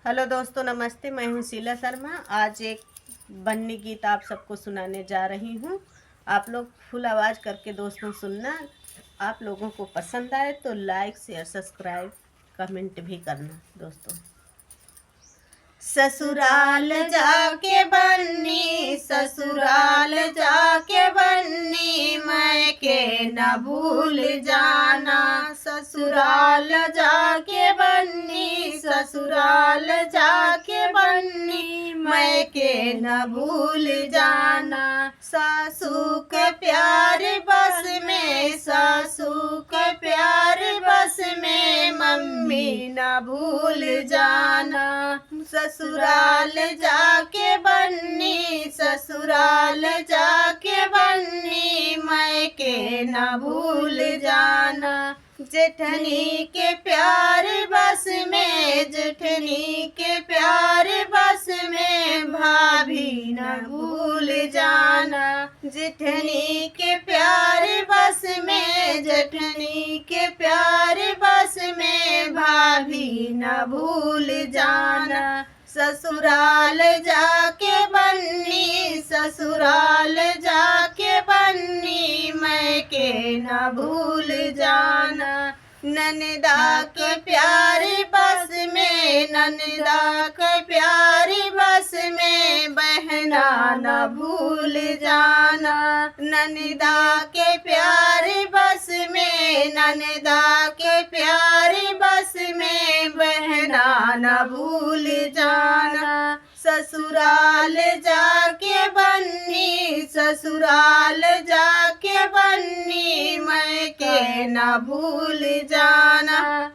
Hello दोस्तों, नमस्ते। मैं हूं शीला शर्मा। आज एक बन्नी गीत आप सबको सुनाने जा रही हूं। आप लोग फुल आवाज़ करके दोस्तों सुनना। आप लोगों को पसंद आए तो लाइक शेयर सब्सक्राइब कमेंट भी करना दोस्तों। ससुराल जाके बन्नी, ससुराल जाके बन्नी, मैके न भूल जाना। ससुराल जाके बन्नी, ससुराल जाके बन्नी, मैके न भूल जाना। सासू के प्यार बस में, सासू के प्यार बस में, मम्मी न भूल जाना। ससुराल जाके बन्नी, ससुराल जाके बन्नी, मैके न भूल जाना। जेठनी के प्यार बस में, जेठनी के प्यार बस में, भाभी न भूल जाना। जेठनी के प्यार बस में, जेठनी के प्यार बस में, भाभी न भूल जाना। ससुराल जाके बन्नी, ससुराल जाके बन्नी, मैके न भूल जाना। ननदा के प्यार बस में, ननदा के प्यार बस में, बहना न भूल जाना। ननदा के प्यार बस में, ननदा के प्यार बस में, बहना न भूल जाना। ससुराल जाके बन्नी, ससुराल जाके बन्नी, मैके न भूल जाना।